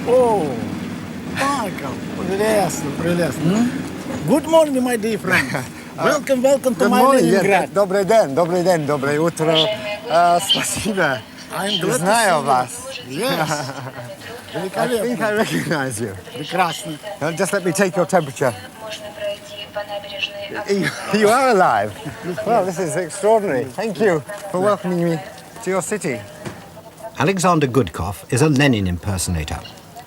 Oh, Michael, прелестно, прелестно. Good morning, my dear friend. Welcome to my Leningrad. Добрый день, доброе утро. Спасибо. Знаю вас. Yes. I think I recognize you. Прекрасно. Just let me take your temperature. You are alive. Well, this is extraordinary. Thank you for welcoming me to your city. Alexander Gudkov is a Lenin impersonator.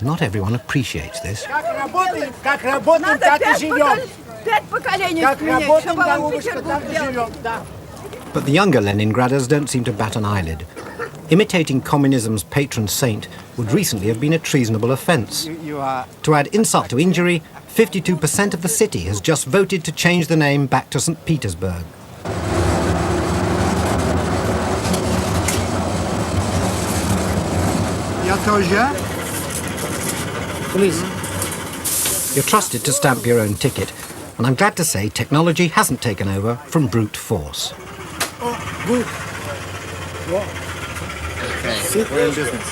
Not everyone appreciates this. Как работаем, так и живем. Пять поколений Как сменять, работаем, чтобы вам голубушка, Петербург так и делать. живем. Да. But the younger Leningraders don't seem to bat an eyelid. Imitating communism's patron saint would recently have been a treasonable offence. You are... To add insult to injury, 52% of the city has just voted to change the name back to St. Petersburg. Я тоже? Please. You're trusted to stamp your own ticket, and I'm glad to say technology hasn't taken over from brute force. Oh, good. Wow. Okay, we're in business.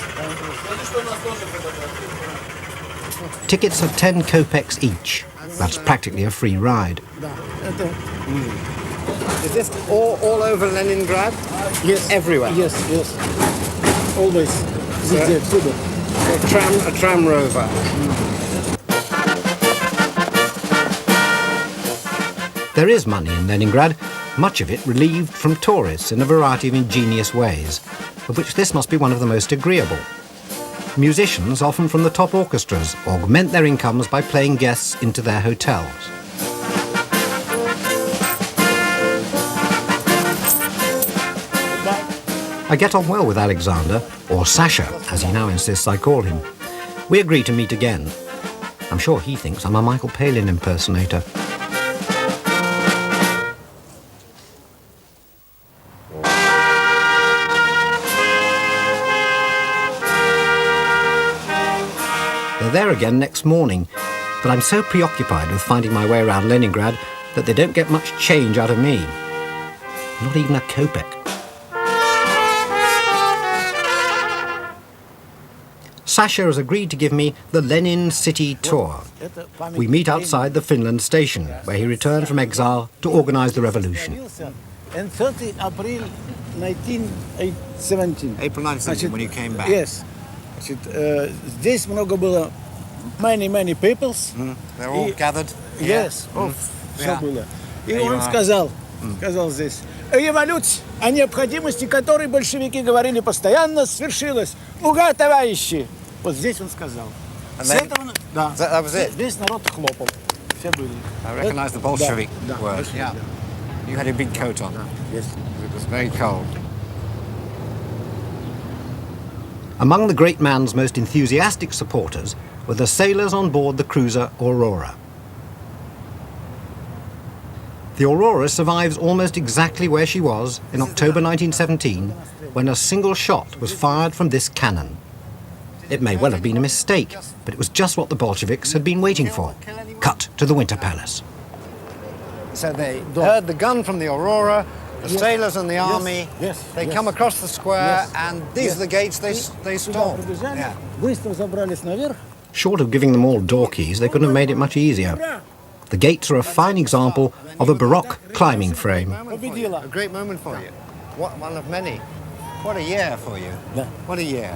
Tickets are 10 kopecks each. That's practically a free ride. Да, это... Is this all over Leningrad? Yes. Everywhere? Yes. Always. Везде, всюду. A tram rover. There is money in Leningrad, much of it relieved from tourists in a variety of ingenious ways, of which this must be one of the most agreeable. Musicians, often from the top orchestras, augment their incomes by playing guests into their hotels. I get on well with Alexander, or Sasha, as he now insists I call him. We agree to meet again. I'm sure he thinks I'm a Michael Palin impersonator. They're there again next morning, but I'm so preoccupied with finding my way around Leningrad that they don't get much change out of me. Not even a kopeck. Sasha has agreed to give me the Lenin City tour. We meet outside the Finland station, where he returned from exile to organize the revolution. And 30 April 1917. April 1917, when you came back. Yes. Здесь много было, many peoples. They're all gathered? Yes. Все Yeah. было. И он сказал здесь, революция, о необходимости которой большевики говорили постоянно, свершилась. Ура, товарищи! Вот здесь он сказал. С этого, да. That was it? Весь народ хлопал. Все были. I recognize the Bolshevik Да, word. большевик, Yeah. да. You had a big coat on. Yes. It was very cold. Among the great man's most enthusiastic supporters were the sailors on board the cruiser Aurora. The Aurora survives almost exactly where she was in October 1917, when a single shot was fired from this cannon. It may well have been a mistake, but it was just what the Bolsheviks had been waiting for. Cut to the Winter Palace. So they heard the gun from the Aurora, the sailors and the army. Yes. They come across the square, and these are the gates they Сюда stormed. пробежали, Yeah. быстро забрались наверх. Short of giving them all door keys, they couldn't have made it much easier. The gates are a fine example of a Baroque climbing frame. Победила. A great moment for you. One of many. What a year for you. Да. What a year.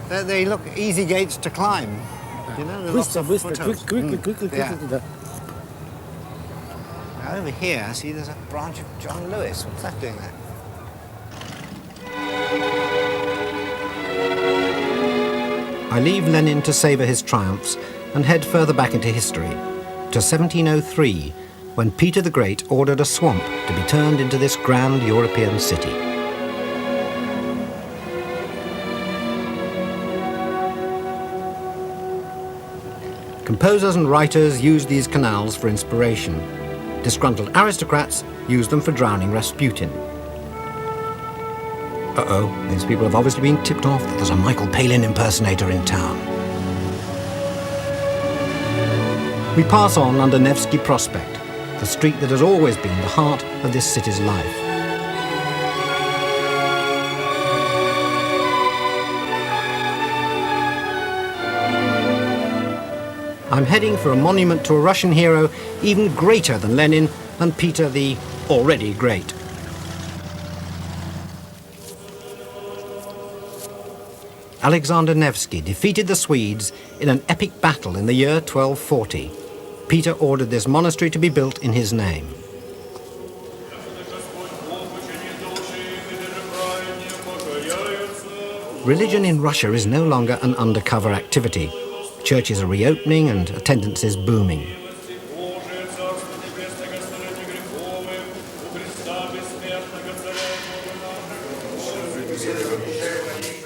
They look easy gates to climb. You know, Быстро, lots of быстро, foothills. quickly, Yeah. да. Now over here, I see there's a branch of John Lewis. What's that doing there? I leave Lenin to savour his triumphs and head further back into history, to 1703, when Peter the Great ordered a swamp to be turned into this grand European city. Composers and writers used these canals for inspiration. Disgruntled aristocrats used them for drowning Rasputin. Uh-oh, these people have obviously been tipped off that there's a Michael Palin impersonator in town. We pass on under Nevsky Prospect, the street that has always been the heart of this city's life. I'm heading for a monument to a Russian hero even greater than Lenin and Peter the already great. Alexander Nevsky defeated the Swedes in an epic battle in the year 1240. Peter ordered this monastery to be built in his name. Religion in Russia is no longer an undercover activity. Churches are reopening and attendance is booming.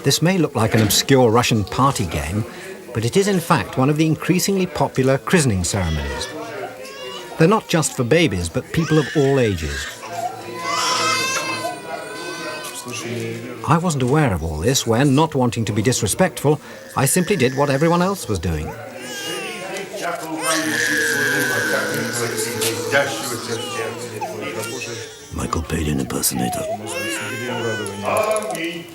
This may look like an obscure Russian party game, but it is in fact one of the increasingly popular christening ceremonies. They're not just for babies, but people of all ages. I wasn't aware of all this when, not wanting to be disrespectful, I simply did what everyone else was doing. Michael Palin impersonator.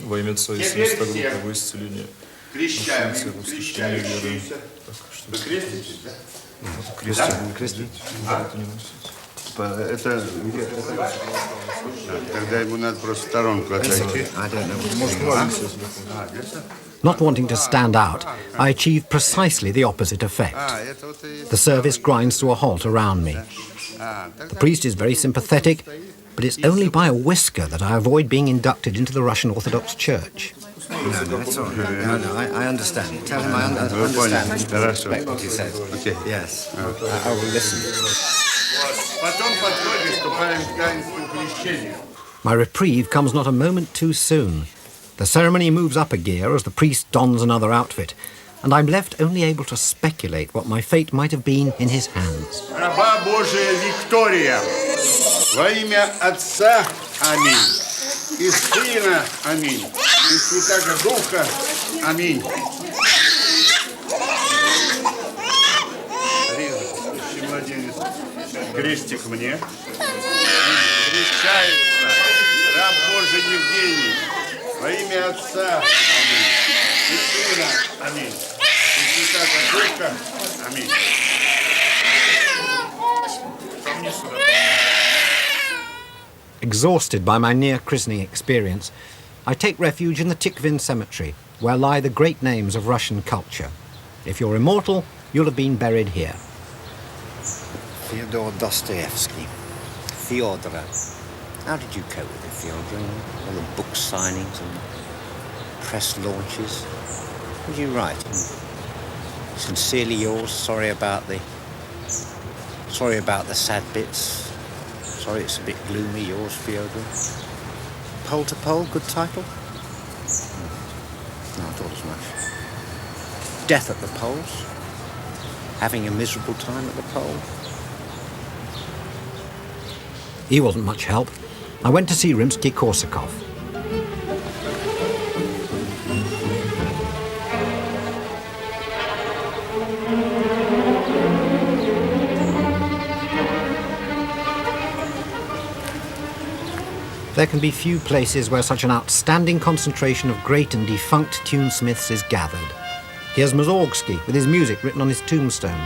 Во имя Отца и Сына Святого Духа, во исцеление. Крещаемся, крещаемся. Вы креститесь, да? Крестить. Это тогда ему надо просто в сторонку отойти. Not wanting to stand out, I achieve precisely the opposite effect. The service grinds to a halt around me. The priest is very sympathetic, but it's only by a whisker that I avoid being inducted into the Russian Orthodox Church. No, that's all right. No, I understand. Tell him I understand and respect what he says. Okay. Yes, I will listen. Потом подходишь к паленскому крещению. My reprieve comes not a moment too soon. The ceremony moves up a gear as the priest dons another outfit, and I'm left only able to speculate what my fate might have been in his hands. Раба Божия Виктория, во имя Отца, аминь, и Сына, аминь, и Святаго Духа, аминь. Режущий младенец, крестик мне. Крещается раб Божий Евгений, во имя Отца, аминь, и Сына, аминь, и Святаго Духа, аминь. Exhausted by my near-christening experience, I take refuge in the Tikhvin cemetery, where lie the great names of Russian culture. If you're immortal, you'll have been buried here. Fyodor Dostoevsky. Fyodor. How did you cope with it, Fyodor? All the book signings and press launches. What did you write? Sincerely yours, sorry about the sad bits. Sorry it's a bit gloomy, yours, Fyodor. Pole to Pole, good title? No, I thought as much. Death at the Poles? Having a miserable time at the pole? He wasn't much help. I went to see Rimsky-Korsakov. There can be few places where such an outstanding concentration of great and defunct tunesmiths is gathered. Here's Mussorgsky with his music written on his tombstone.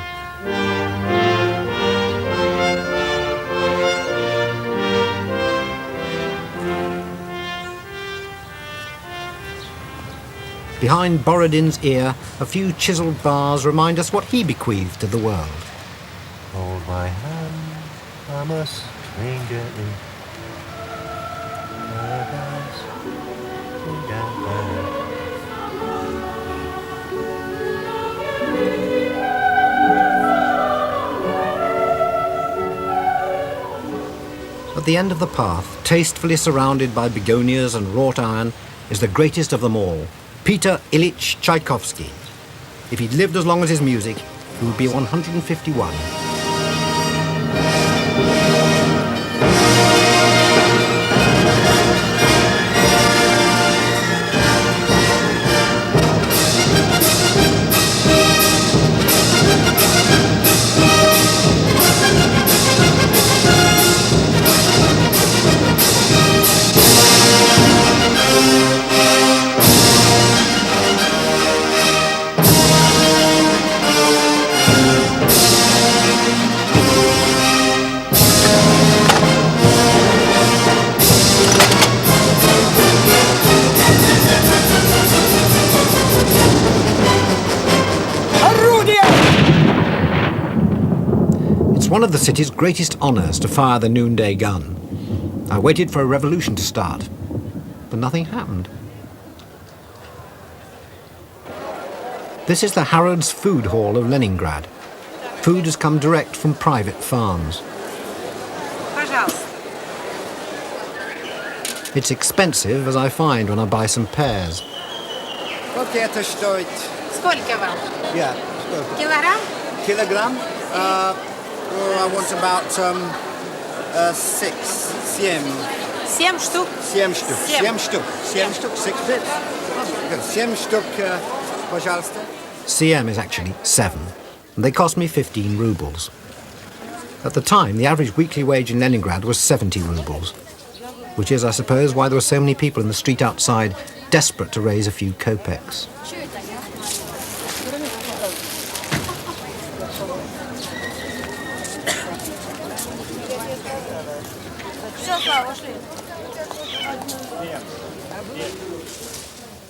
Behind Borodin's ear, a few chiselled bars remind us what he bequeathed to the world. Hold my hand, I must swing gently. Paradise, swing down there. At the end of the path, tastefully surrounded by begonias and wrought iron, is the greatest of them all, Peter Ilyich Tchaikovsky. If he'd lived as long as his music, he would be 151. It's one of the city's greatest honours to fire the noonday gun. I waited for a revolution to start, but nothing happened. This is the Harrods Food Hall of Leningrad. Food has come direct from private farms. It's expensive, as I find when I buy some pears. Сколько это стоит? Сколько вам? Yeah, сколько? Килограмм? Kilogram? I want about 6, 7. 7 штук. 7 штук. 7 штук. 7 штук, 6 bits. 7 штук, пожалуйста. CM is actually 7, and they cost me 15 rubles. At the time, the average weekly wage in Leningrad was 70 rubles, which is, I suppose, why there were so many people in the street outside desperate to raise a few kopecks.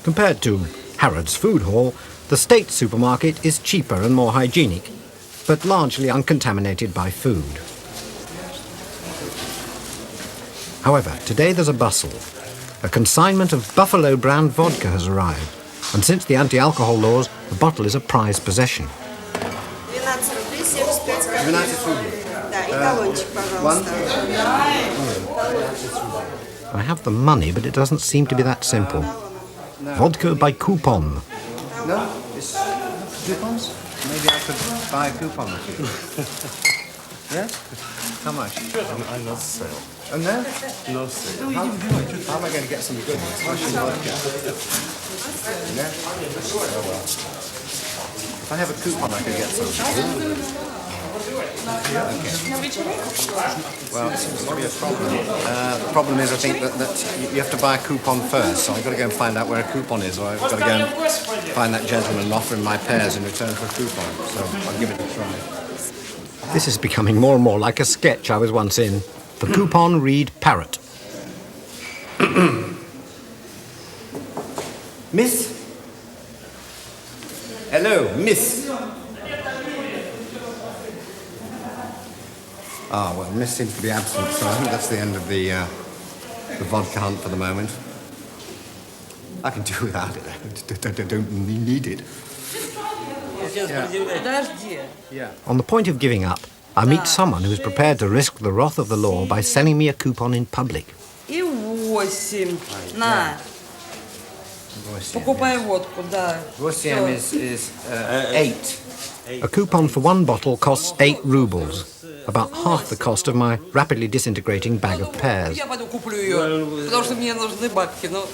Compared to Harrods Food Hall, the state supermarket is cheaper and more hygienic, but largely uncontaminated by food. However, today there's a bustle. A consignment of Buffalo brand vodka has arrived, and since the anti-alcohol laws, the bottle is a prized possession. 12 рублей. Да, и талончик, пожалуйста. I have the money, but it doesn't seem to be that simple. Vodka by coupon. No? It's coupons? Maybe I could buy a coupon with you. Yeah? How much? I'm not sale. Oh, no? No sale. How am I going to get some good Russian vodka? Yeah? Oh, well. If I have a coupon, I could get some. Well, it seems to be a problem. The problem is, I think, that you have to buy a coupon first, so I've got to go and find out where a coupon is, or I've got to go and find that gentleman and offer him my pears in return for a coupon. So I'll give it a try. This is becoming more and more like a sketch I was once in. The coupon read parrot. Miss? Hello, Miss. Ah, well, Miss seems to be absent, so I think that's the end of the vodka hunt for the moment. I can do without it. I don't need it. Yeah. On the point of giving up, I meet someone who is prepared to risk the wrath of the law by selling me a coupon in public. И 8. На. Покупай водку, да. 8 is 8. A coupon for one bottle costs 8 rubles, about half the cost of my rapidly disintegrating bag of pears. Я пойду куплю ее, потому что мне нужны бабки, ну.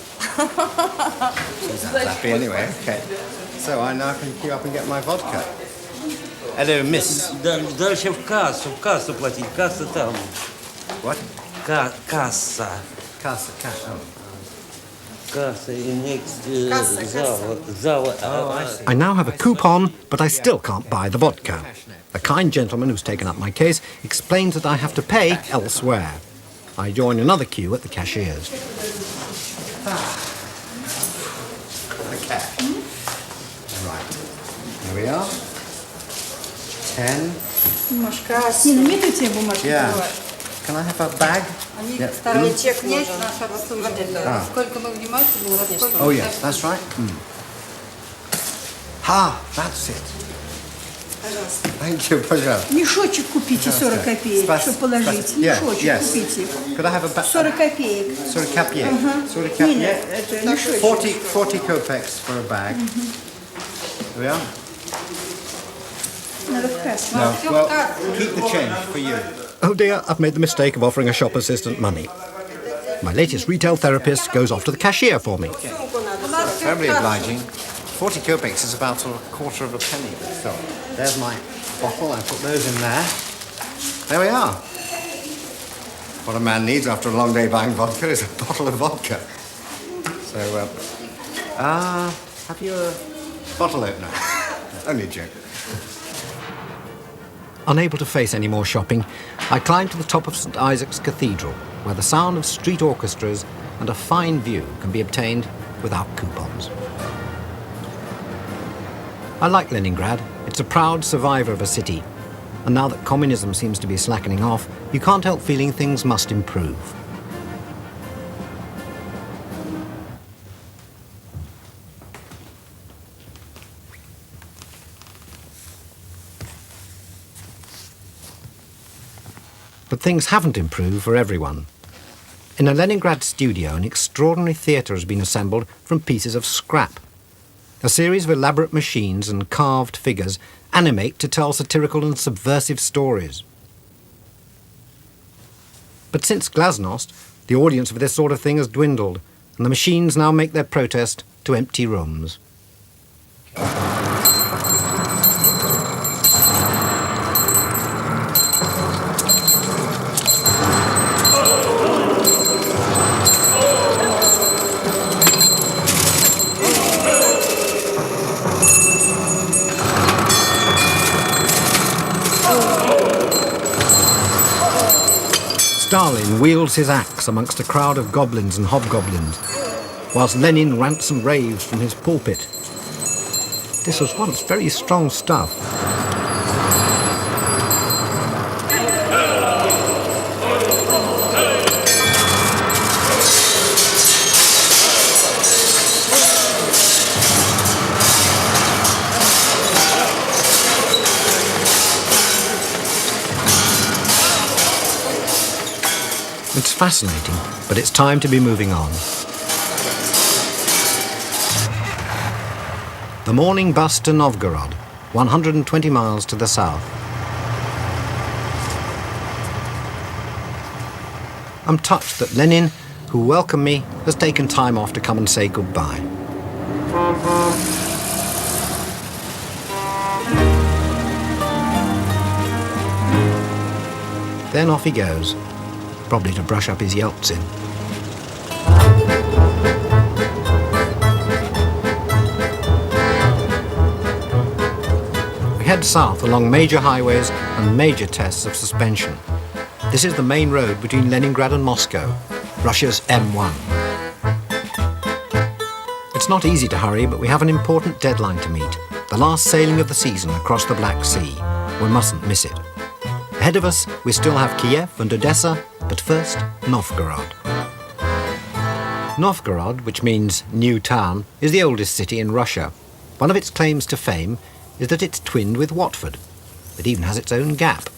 She's happy anyway. Okay. So I now can queue up and get my vodka. Hello, Miss. Дальше в кассу платить, касса там. What? Касса. Cash. Oh. Касса и next зал. I now have a coupon, but I still can't buy the vodka. A kind gentleman who's taken up my case explains that I have to pay elsewhere. I join another queue at the cashier's. pair. Right. Here we are. 10. Yeah. Can I have a bag? Снять наш обслуживание. Сколько мы внимательны, сколько... Oh, yes, that's right. That's it. Пожалуйста. Thank you, пожалуйста. Мешочек купите 40 копеек, чтобы положить. Мешочек купите. Could I have a bag? 40 копеек. 40 копеек. 40 Нет, копеек. это мешочек. 40 kopecks for a bag. There we are. Надо в кассу. No, well, keep the change for you. Oh dear, I've made the mistake of offering a shop assistant money. My latest retail therapist goes off to the cashier for me. Very obliging. 40 kopecks is about a quarter of a penny. So there's my bottle. I put those in there. There we are. What a man needs after a long day buying vodka is a bottle of vodka. So, have you a bottle opener? Only a joke. Unable to face any more shopping, I climbed to the top of St. Isaac's Cathedral, where the sound of street orchestras and a fine view can be obtained without coupons. I like Leningrad. It's a proud survivor of a city. And now that communism seems to be slackening off, you can't help feeling things must improve. But things haven't improved for everyone. In a Leningrad studio, an extraordinary theatre has been assembled from pieces of scrap. A series of elaborate machines and carved figures animate to tell satirical and subversive stories. But since Glasnost, the audience for this sort of thing has dwindled, and the machines now make their protest to empty rooms. Stalin wields his axe amongst a crowd of goblins and hobgoblins, whilst Lenin rants and raves from his pulpit. This was once very strong stuff. It's fascinating, but it's time to be moving on. The morning bus to Novgorod, 120 miles to the south. I'm touched that Lenin, who welcomed me, has taken time off to come and say goodbye. Then off he goes. Probably to brush up his Yeltsin. We head south along major highways and major tests of suspension. This is the main road between Leningrad and Moscow, Russia's M1. It's not easy to hurry, but we have an important deadline to meet, the last sailing of the season across the Black Sea. We mustn't miss it. Ahead of us, we still have Kiev and Odessa, but first, Novgorod. Novgorod, which means new town, is the oldest city in Russia. One of its claims to fame is that it's twinned with Watford. It even has its own gap.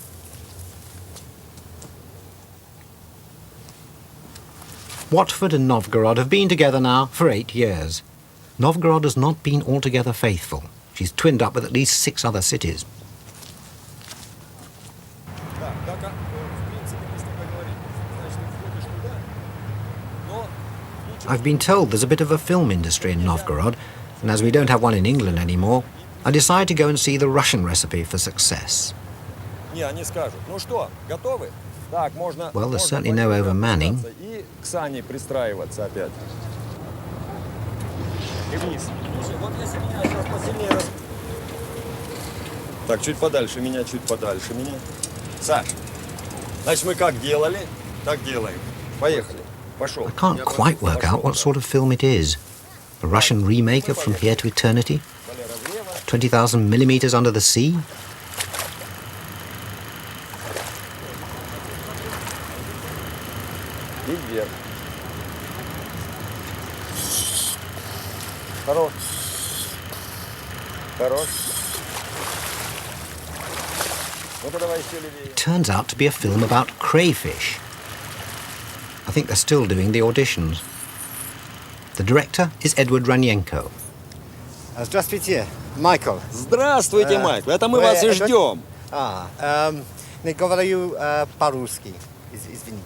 Watford and Novgorod have been together now for 8 years. Novgorod has not been altogether faithful. She's twinned up with at least 6 other cities. I've been told there's a bit of a film industry in Novgorod, and as we don't have one in England anymore, I decide to go and see the Russian recipe for success. Well, there's certainly no overmanning. Так, чуть подальше меня, чуть подальше меня. Саш, значит, мы как делали, так делаем. Поехали. I can't quite work out what sort of film it is. A Russian remake of From Here to Eternity? 20,000 millimeters under the sea? Turns out to be a film about crayfish. I think they're still doing the auditions. The director is Edward Ranyenko. Здравствуйте, Майкл. Здравствуйте, Майкл. Это мы вас и ждем. Не говорю по-русски. Извините.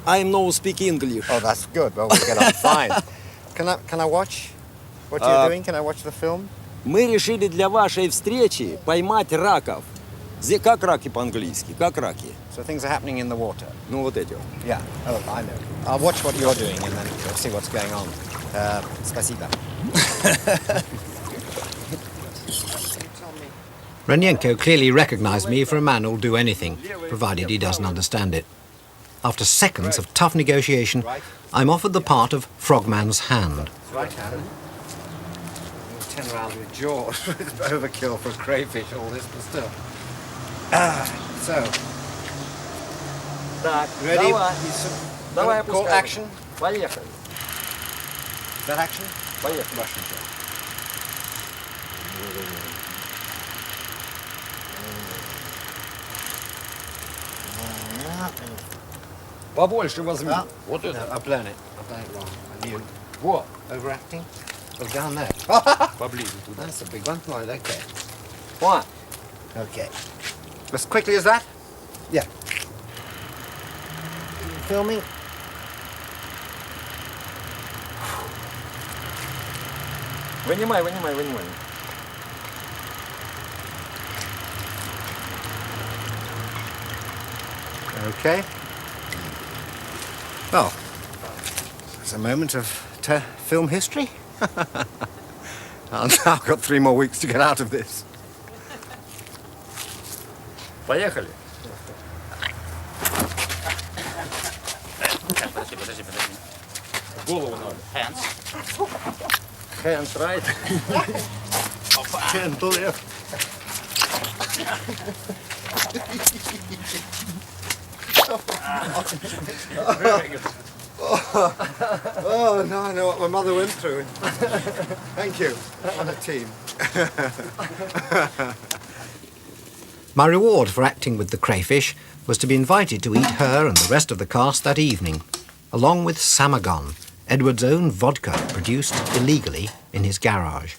I know speak English. Oh, that's good. Well, we'll get on fine. Can I watch what you're doing? Can I watch the film? Мы решили для вашей встречи поймать раков. Как раки по-английски? Как раки? So things are happening in the water. Ну вот эти. Yeah. Oh, I know. I'll watch what you're doing and then we'll see what's going on. Спасибо. Ranyenko clearly recognized me for a man who'll do anything, provided he doesn't understand it. After seconds of tough negotiation, I'm offered the part of Frogman's hand. Right hand. 10 rounds with jaws. It's overkill for crayfish, all this, but still. So. Так, ready? Давай Call action. Поехали. Is that action? Поехали. Russian shot. Побольше возьми. Вот No, это. I've blown it. I've blown it wrong. And you Вот. overacting? Oh, down there. Поближе туда. That's a big one. Right, okay. One. Okay. As quickly as that? Yeah. Filming? Вынимай. Okay. Well, it's a moment of film history. I've now got 3 more weeks to get out of this. Поехали. Голову надо. Hands right. Hand left. Oh, now I know what my mother went through. Thank you. On a team. My reward for acting with the crayfish was to be invited to eat her and the rest of the cast that evening, along with Samagon, Edward's own vodka produced illegally in his garage.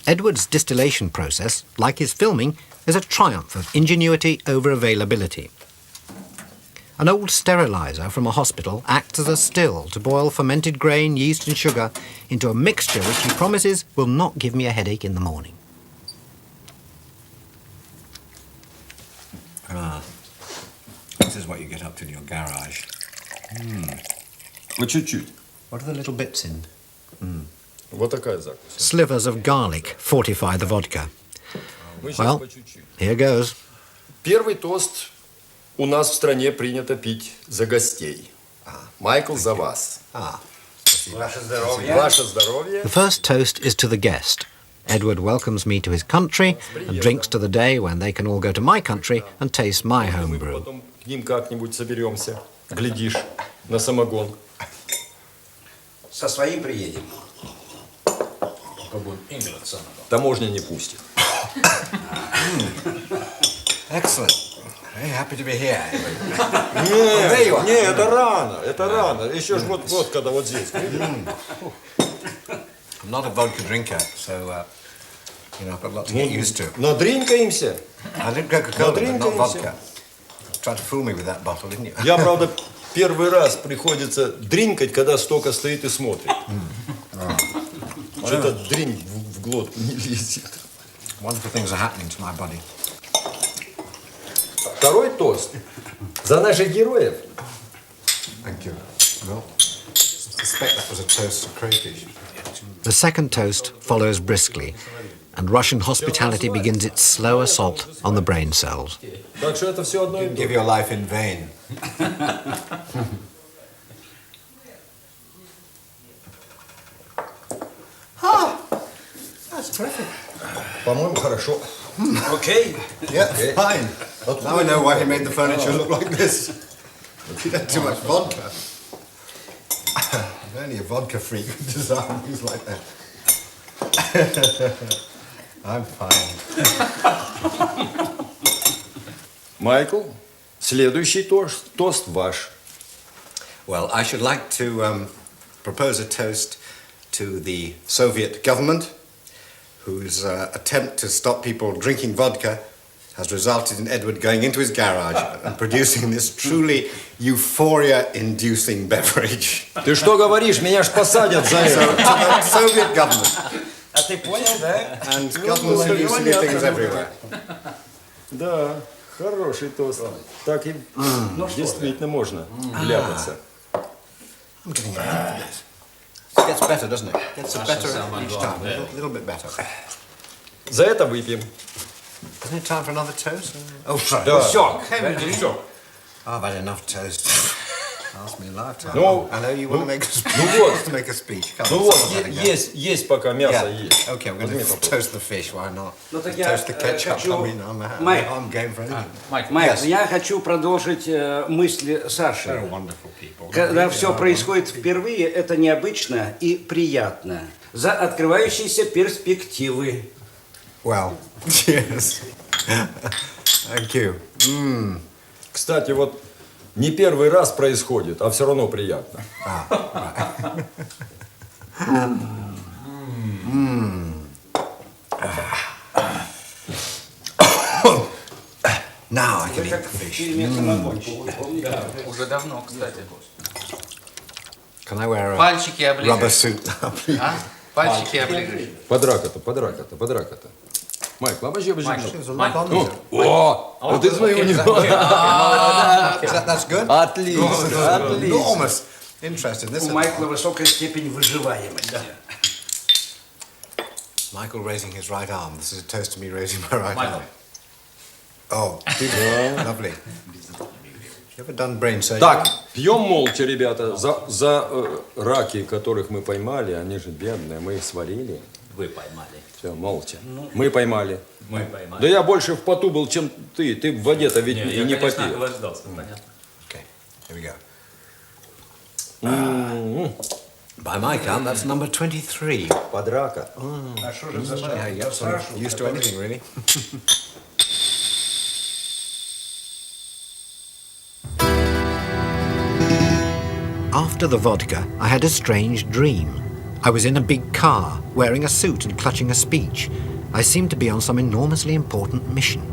Edward's distillation process, like his filming, is a triumph of ingenuity over availability. An old sterilizer from a hospital acts as a still to boil fermented grain, yeast and sugar into a mixture which he promises will not give me a headache in the morning. This is what you get up to in your garage. По чуть-чуть. What are the little bits in? Вот такая закусь. Slivers of garlic fortify the vodka. Мы сейчас Well, по чуть-чуть. here goes. Первый тост у нас в стране принято пить за гостей. Майкл, за вас. Ваше здоровье. Ваше здоровье. The first toast is to the guest. Edward welcomes me to his country and drinks to the day when they can all go to my country and taste my homebrew. Потом к ним как-нибудь соберемся. Глядишь на самогон. Со своим приедем. Таможня не пустит. Excellent. Very happy to be here. Не, это рано. Еще ж вот когда вот здесь. I'm not a vodka drinker, so I've got a lot to get used to. Надринкаемся. I drink Coca-Cola, but not vodka. Tried to fool me with that bottle, didn't you? Я, правда, первый раз приходится дринкать, когда столько стоит и смотрит. Что-то дринь в глотку не лезет. Wonderful things are happening to my body. Второй тост за наших героев. Thank you. Well, I suspect that was a toast to crayfish. The second toast follows briskly, and Russian hospitality begins its slow assault on the brain cells. Так что это все одно и то. Give your life in vain. That's terrific. По-моему, хорошо. Okay. Yeah, fine. Now I know why he made the furniture look like this. He had too much vodka. If only a vodka freak would design things like that. I'm fine. Майкл, следующий тост ваш. Well, I should like to propose a toast to the Soviet government, whose attempt to stop people drinking vodka has resulted in Edward going into his garage and producing this truly euphoria-inducing beverage. Ты что говоришь? Меня ж посадят за So, это. to the Soviet government. А ты понял, да? And governments are used to do things everywhere. Да, хороший тост. Так и действительно можно вляпаться. I'm getting a lot of this. It gets better, doesn't it? Gets better each time, a little bit better. За это выпьем. Isn't it time for another toast? Oh, sorry. Да. Все. I've had enough toast. Ask me a lifetime. Ну, I know you want to make a speech. вот. To make a speech. Come Ну on, вот, say that again. есть пока мясо Yeah. есть. Okay, we're going to toast the fish. Why not? Ну так я Toast the ketchup. хочу... I mean, Майк, I'm game for anything. Майк, Yes. я хочу продолжить мысли Саши. They're wonderful people. Когда все происходит впервые, это необычно и приятно. За открывающиеся перспективы. Well, yes. Thank you. Кстати, вот не первый раз происходит, а все равно приятно. Now I can eat the fish. Уже давно, кстати. Can I wear a Пальчики оближешь. rubber suit now, please? А? Пальчики оближешь. Под рака-то. Майкл, обожди. There's a lot on Ну, there. о, вот это смотри, у него. That's good? Отлично. Enormous interest in this. У Майкла высокая степень выживаемости. Michael raising his right arm. This is a toast to me raising my right arm. Oh, beautiful. Lovely. You ever done brain surgery? Так, пьем молча, ребята, за раки, которых мы поймали, они же бедные, мы их сварили. Вы поймали. Все, молча. Мы поймали. Мы поймали. Да я больше в поту был, чем ты. Ты в воде-то ведь и не конечно, попил. охлаждался, понятно. Okay, here we go. By my count, that's number 23. Под рака. Yeah, yep, so used to anything, really. After the vodka, I had a strange dream. I was in a big car, wearing a suit and clutching a speech. I seemed to be on some enormously important mission.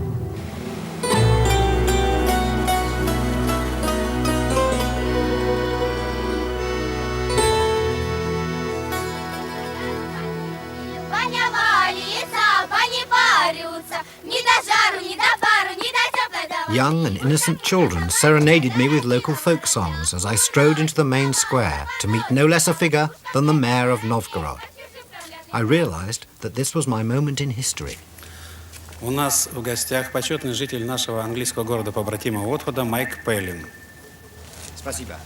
Young and innocent children serenaded me with local folk songs as I strode into the main square to meet no less a figure than the mayor of Novgorod. I realized that this was my moment in history. У нас в гостях почетный житель нашего английского города-побратима Уотфорда Майк Пэлин. Спасибо.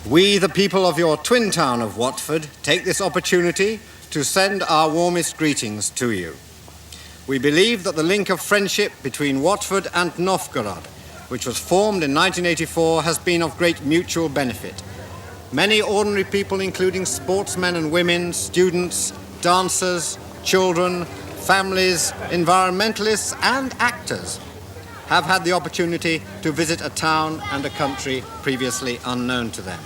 We, the people of your twin town of Watford, take this opportunity to send our warmest greetings to you. We believe that the link of friendship between Watford and Novgorod, which was formed in 1984, has been of great mutual benefit. Many ordinary people, including sportsmen and women, students, dancers, children, families, environmentalists, and actors, have had the opportunity to visit a town and a country previously unknown to them.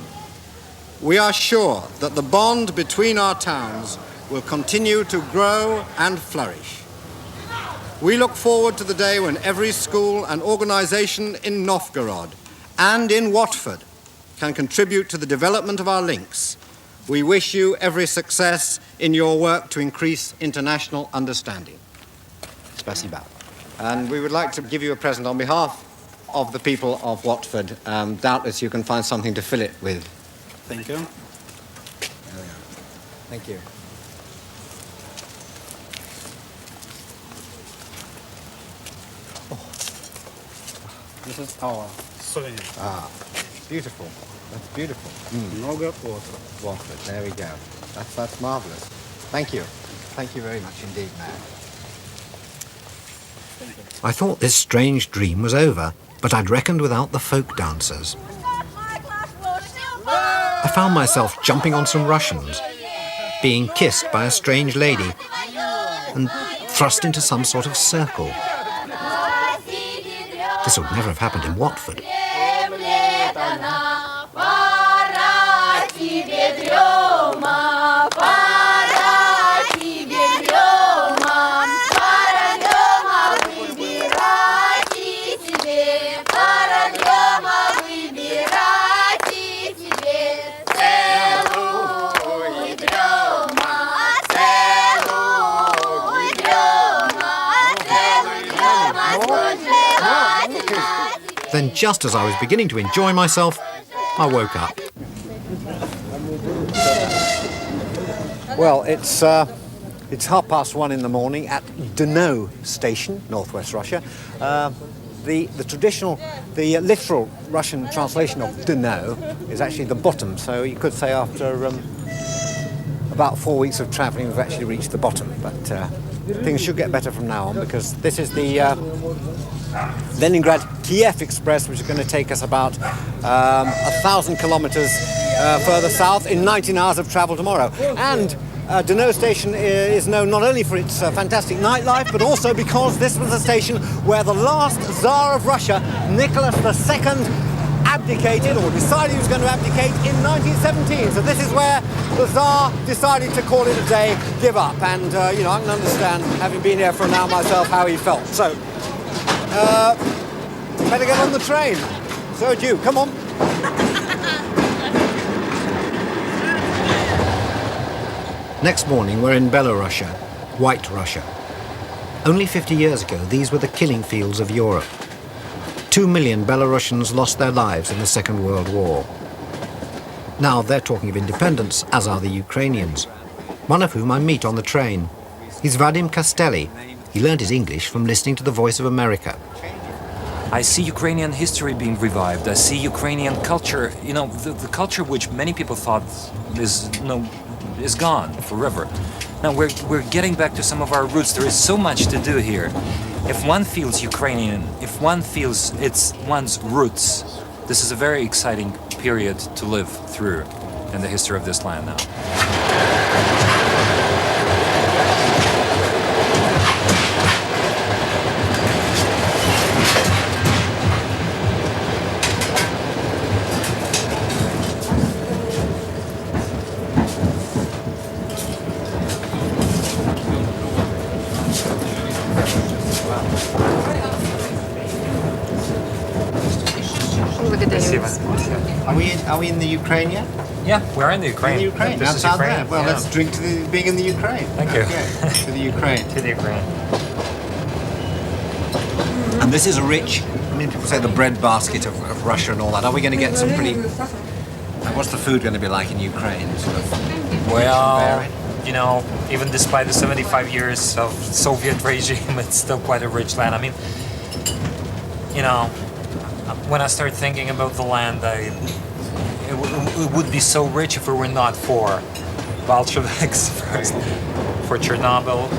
We are sure that the bond between our towns will continue to grow and flourish. We look forward to the day when every school and organisation in Novgorod and in Watford can contribute to the development of our links. We wish you every success in your work to increase international understanding. Spasiba. And we would like to give you a present on behalf of the people of Watford. Doubtless you can find something to fill it with. Thank you. Thank you. This is our souvenir. Ah, beautiful. That's beautiful. Много Watford. Watford, there we go. That's marvellous. Thank you. Thank you very much indeed, Mayor. I thought this strange dream was over, but I'd reckoned without the folk dancers. I found myself jumping on some Russians, being kissed by a strange lady, and thrust into some sort of circle. This would never have happened in Watford. Then, just as I was beginning to enjoy myself, I woke up. Well, it's 1:30 in the morning at Dno station, northwest Russia. The literal Russian translation of Dno is actually the bottom. So you could say after about 4 weeks of travelling, we've actually reached the bottom. But things should get better from now on, because this is the Leningrad-Kiev Express, which is going to take us about 1,000 kilometres further south in 19 hours of travel tomorrow. And Dno station is known not only for its fantastic nightlife, but also because this was the station where the last Tsar of Russia, Nicholas II, abdicated, or decided he was going to abdicate, in 1917. So this is where the Tsar decided to call it a day, give up. And, I can understand, having been here for an hour myself, how he felt. So, better get on the train. So do you. Come on. Next morning, we're in Belorussia, White Russia. Only 50 years ago, these were the killing fields of Europe. 2 million Belarusians lost their lives in the Second World War. Now they're talking of independence, as are the Ukrainians, one of whom I meet on the train. He's Vadim Castelli. He learned his English from listening to the Voice of America. I see Ukrainian history being revived. I see Ukrainian culture, the culture which many people thought is gone forever. Now we're getting back to some of our roots. There is so much to do here. If one feels Ukrainian, if one feels it's one's roots, this is a very exciting period to live through in the history of this land now. Are we in the Ukraine yet? Yeah, we're in the Ukraine. In the Ukraine, This is outside Ukraine. there. Well, Yeah. let's drink to being in the Ukraine. Thank you. Okay. To the Ukraine. To the Ukraine. And this is a rich, people say the breadbasket of Russia and all that. Are we going to get some pretty... What's the food going to be like in Ukraine? Sort of Well, even despite the 75 years of Soviet regime, it's still quite a rich land. I mean, when I start thinking about the land, it would be so rich if we were not for Bolsheviks first, for Chernobyl.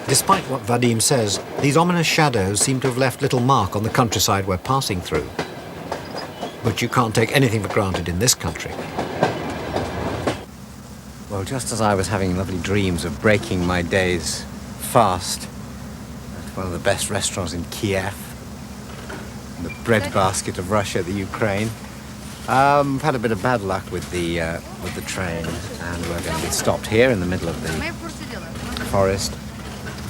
Despite what Vadim says, these ominous shadows seem to have left little mark on the countryside we're passing through. But you can't take anything for granted in this country. Well, just as I was having lovely dreams of breaking my day's fast at one of the best restaurants in Kiev, the breadbasket of Russia, the Ukraine, we've had a bit of bad luck with the train, and we're going to get stopped here in the middle of the forest.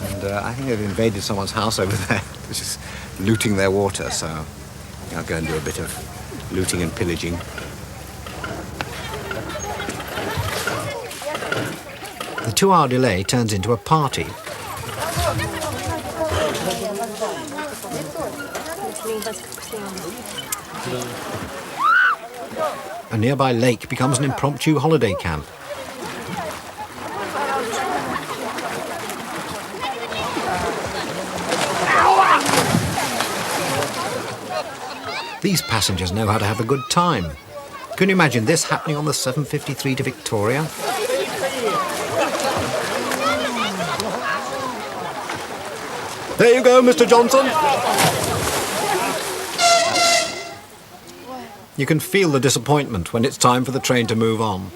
And I think they've invaded someone's house over there, which is looting their water, so I'll go and do a bit of looting and pillaging. The 2-hour delay turns into a party. A nearby lake becomes an impromptu holiday camp. These passengers know how to have a good time. Can you imagine this happening on the 753 to Victoria? There you go, Mr. Johnson. You can feel the disappointment when it's time for the train to move on.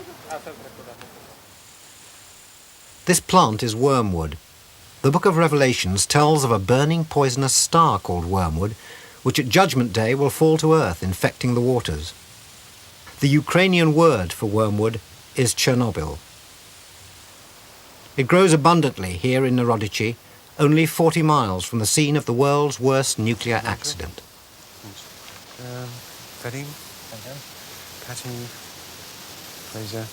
This plant is wormwood. The Book of Revelations tells of a burning poisonous star called wormwood, which at Judgment Day will fall to earth, infecting the waters. The Ukrainian word for wormwood is Chernobyl. It grows abundantly here in Narodichi, only 40 miles from the scene of the world's worst nuclear accident. Vadim? Patty? Fraser?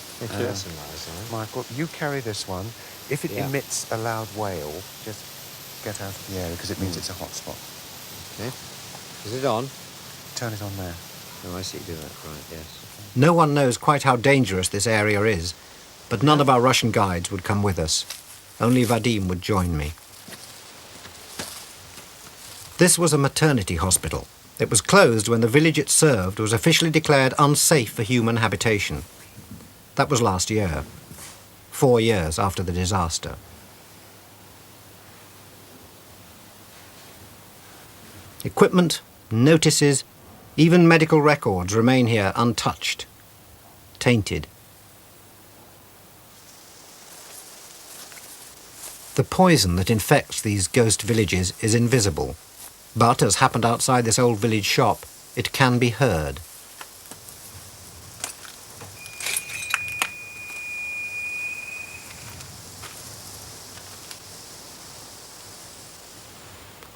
Michael, you carry this one. If it emits a loud wail, just get out of the area because it means it's a hot spot. Okay. Is it on? Turn it on there. Oh, I see you do that. Right, yes. No one knows quite how dangerous this area is, but none of our Russian guides would come with us. Only Vadim would join me. This was a maternity hospital. It was closed when the village it served was officially declared unsafe for human habitation. That was last year, 4 years after the disaster. Equipment, notices, even medical records remain here untouched, tainted. The poison that infects these ghost villages is invisible, but as happened outside this old village shop, it can be heard.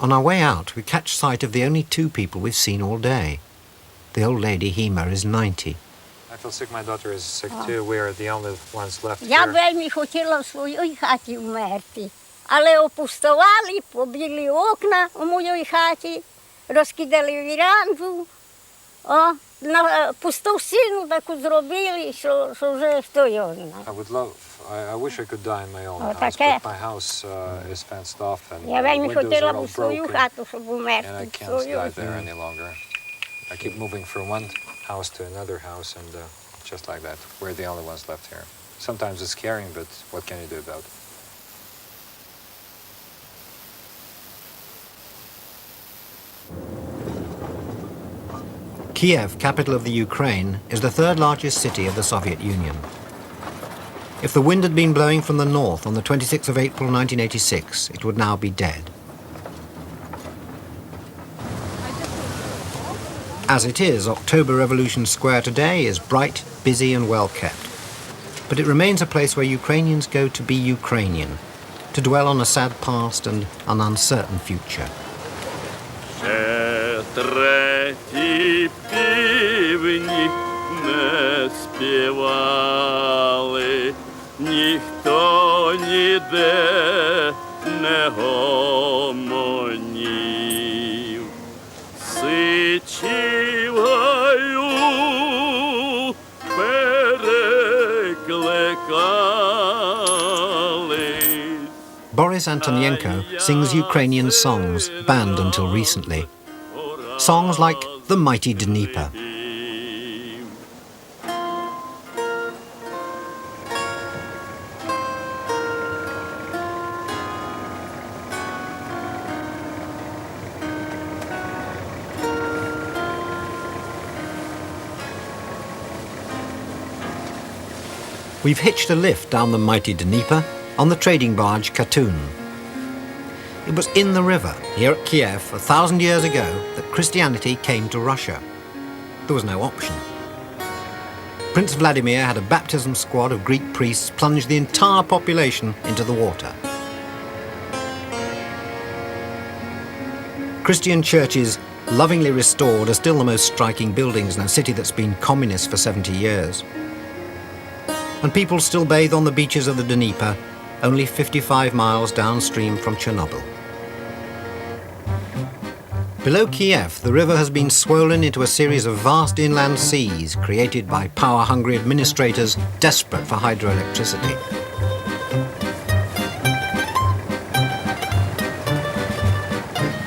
On our way out, we catch sight of the only two people we've seen all day. The old lady, Hema, is 90. I feel sick, my daughter is sick too. We are the only ones left Я here. вельми хотіла в своїй хаті вмерти, але опустували, побили окна у моїй хаті, розкидали віранду, на пусту стіну таку зробили, що вже хто його знає. I wish I could die in my own house, таке. but my house is fenced off and Я the вельми windows хотіла are all б у свою broken хату, щоб and I умерти. can't die there any longer. I keep moving from one house to another house and just like that. We're the only ones left here. Sometimes it's scary, but what can you do about it? Kiev, capital of the Ukraine, is the third largest city of the Soviet Union. If the wind had been blowing from the north on the 26th of April 1986, it would now be dead. As it is, October Revolution Square today is bright, busy and well kept. But it remains a place where Ukrainians go to be Ukrainian, to dwell on a sad past and an uncertain future. Треті півні не співали, ніхто ніде не гомонів. Сичів гаю перекликали. Boris Antonenko sings Ukrainian songs, banned until recently. Songs like The Mighty Dnieper. We've hitched a lift down the Mighty Dnieper on the trading barge Katun. It was in the river, here at Kiev, 1,000 years ago, that Christianity came to Russia. There was no option. Prince Vladimir had a baptism squad of Greek priests plunge the entire population into the water. Christian churches, lovingly restored, are still the most striking buildings in a city that's been communist for 70 years. And people still bathe on the beaches of the Dnieper, only 55 miles downstream from Chernobyl. Below Kiev, the river has been swollen into a series of vast inland seas created by power-hungry administrators desperate for hydroelectricity.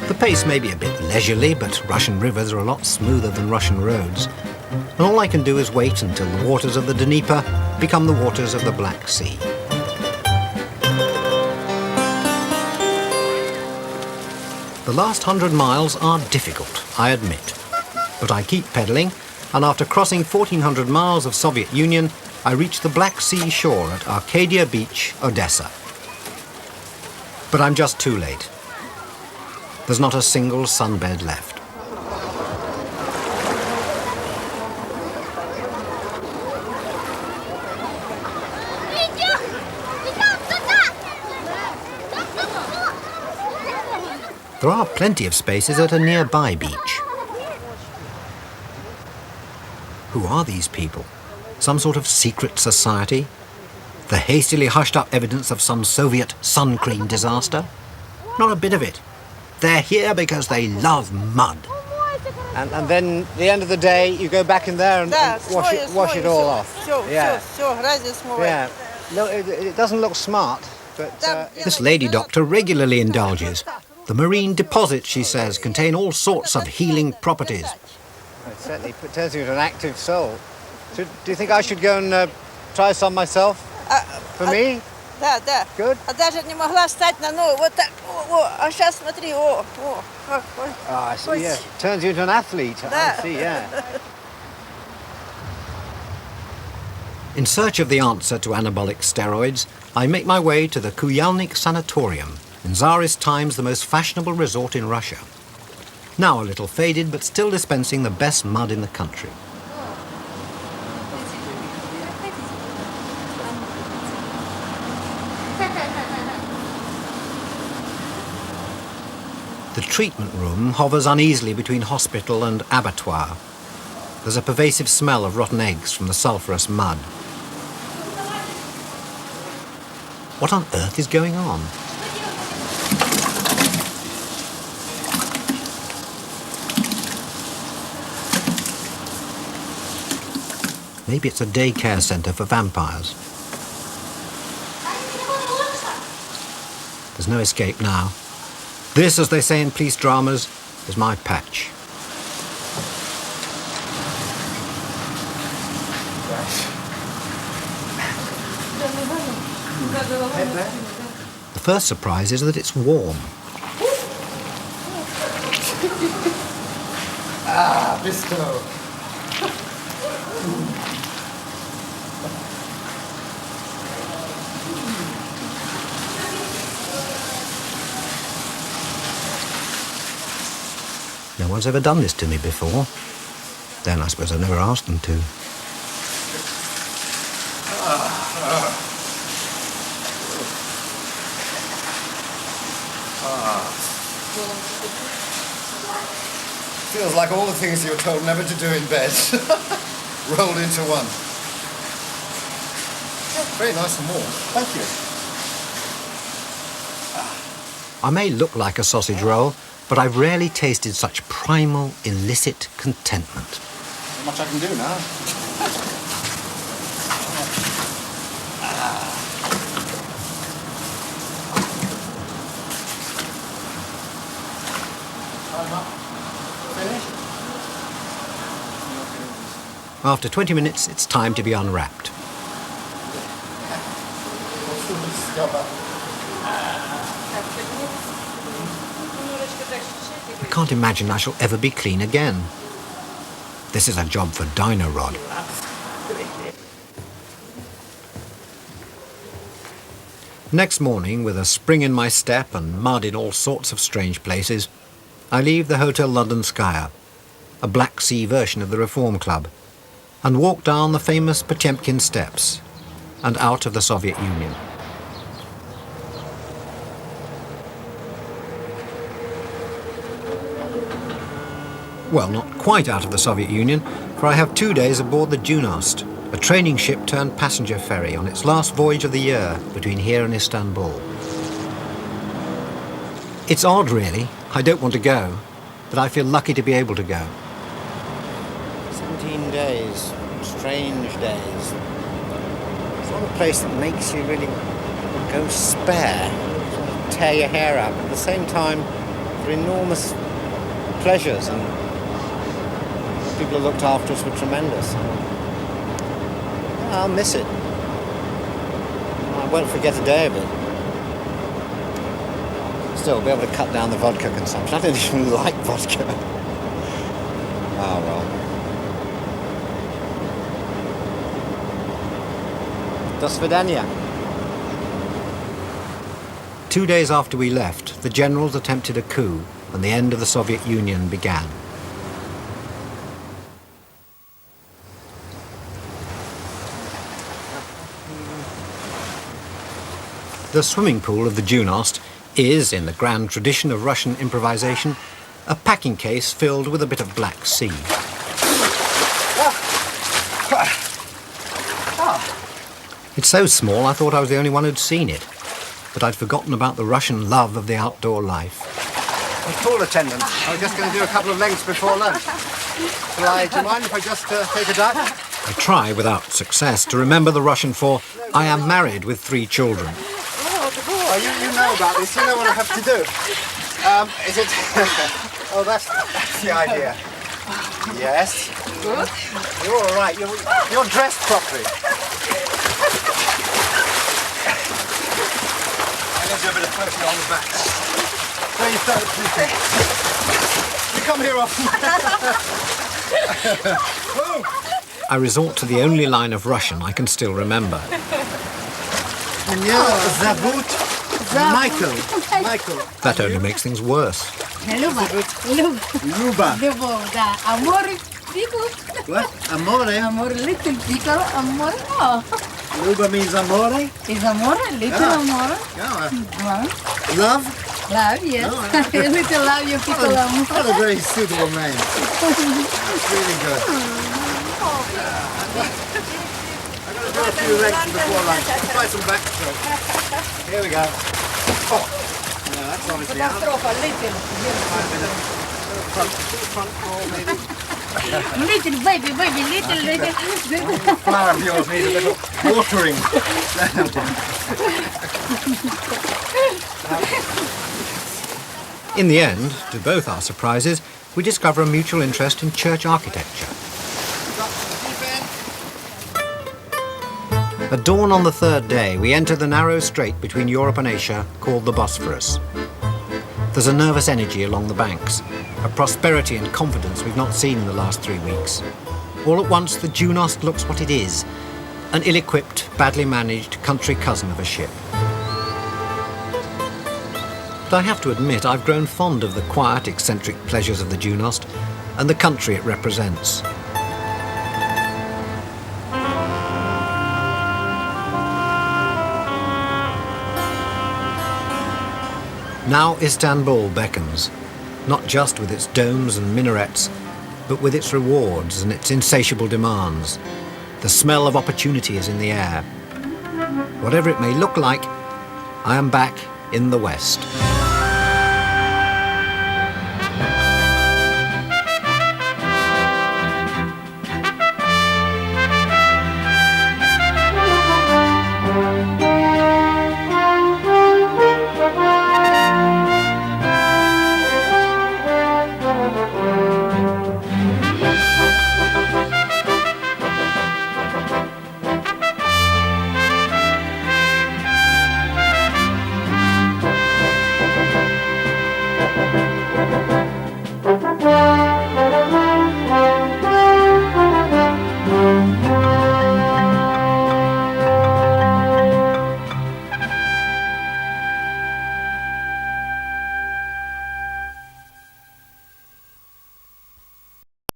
The pace may be a bit leisurely, but Russian rivers are a lot smoother than Russian roads. And all I can do is wait until the waters of the Dnieper become the waters of the Black Sea. The last 100 miles are difficult, I admit. But I keep pedalling, and after crossing 1,400 miles of Soviet Union, I reach the Black Sea shore at Arcadia Beach, Odessa. But I'm just too late. There's not a single sunbed left. There are plenty of spaces at a nearby beach. Who are these people? Some sort of secret society? The hastily hushed up evidence of some Soviet sun cream disaster? Not a bit of it. They're here because they love mud. And then at the end of the day, you go back in there and wash it all off. Yeah. No, it doesn't look smart, but... This lady doctor regularly indulges. The marine deposits, she says, contain all sorts of healing properties. It certainly turns you into an active soul. Do you think I should go and try some myself? For me? Да, да. Good. А даже не могла встать на ногу. Вот так. А сейчас смотри. Как. Ah, I see, yeah. Turns you into an athlete. Да. I see, yeah. In search of the answer to anabolic steroids, I make my way to the Kuyalnik Sanatorium, in Tsarist times the most fashionable resort in Russia. Now a little faded, but still dispensing the best mud in the country. The treatment room hovers uneasily between hospital and abattoir. There's a pervasive smell of rotten eggs from the sulphurous mud. What on earth is going on? Maybe it's a daycare centre for vampires. There's no escape now. This, as they say in police dramas, is my patch. The first surprise is that it's warm. Bisto. No one's ever done this to me before. Then I suppose I've never asked them to. Feels like all the things you were told never to do in bed rolled into one. Very nice and warm. Thank you. I may look like a sausage roll, but I've rarely tasted such primal, illicit contentment. Not much I can do now. After 20 minutes, it's time to be unwrapped. I can't imagine I shall ever be clean again. This is a job for Dino Rod. Next morning, with a spring in my step and mud in all sorts of strange places, I leave the Hotel London Skya, a Black Sea version of the Reform Club, and walk down the famous Potemkin steps and out of the Soviet Union. Well, not quite out of the Soviet Union, for I have 2 days aboard the Junost, a training ship turned passenger ferry on its last voyage of the year between here and Istanbul. It's odd, really. I don't want to go, but I feel lucky to be able to go. 17 days, strange days. It's not a place that makes you really go spare, sort of tear your hair out, but at the same time for enormous pleasures, and people who looked after us were tremendous. I'll miss it. I won't forget a day of it. Still, be able to cut down the vodka consumption. I don't even like vodka. Oh well. Do svidaniya. 2 days after we left, the generals attempted a coup and the end of the Soviet Union began. The swimming pool of the Junost is, in the grand tradition of Russian improvisation, a packing case filled with a bit of Black Sea. It's so small I thought I was the only one who'd seen it, but I'd forgotten about the Russian love of the outdoor life. Pool attendant. I was just going to do a couple of lengths before lunch. Do you mind if I just take a dive? I try, without success, to remember the Russian for I am married with 3 children. Oh, you know about this. You know what I have to do. Is it... oh, that's the idea. Yes. Good. You're all right. You're dressed properly. I need to do a bit of floating on the back. There you start sleeping. You come here often. I resort to the only line of Russian I can still remember. Michael. That only makes things worse. Люба. Luba. Любовь, да. Amore piccolo. What? Amore? Amore little piccolo. Amore no. Luba means amore? Is amore, little Yeah. amore. Yeah. Love? Love, yes. Oh, Little love, you piccolo amore. What a very suitable name. That's really good. I'm going to do a few legs before lunch. Try some backstroke. Here we go. Oh. No, that's obviously out. Front roll, maybe. Little baby, little. Flower of yours needs a little watering. In the end, to both our surprises, we discover a mutual interest in church architecture. At dawn on the 3rd day, we enter the narrow strait between Europe and Asia called the Bosphorus. There's a nervous energy along the banks, a prosperity and confidence we've not seen in the last 3 weeks. All at once, the Junost looks what it is, an ill-equipped, badly managed country cousin of a ship. But I have to admit, I've grown fond of the quiet, eccentric pleasures of the Junost and the country it represents. Now Istanbul beckons, not just with its domes and minarets, but with its rewards and its insatiable demands. The smell of opportunity is in the air. Whatever it may look like, I am back in the West.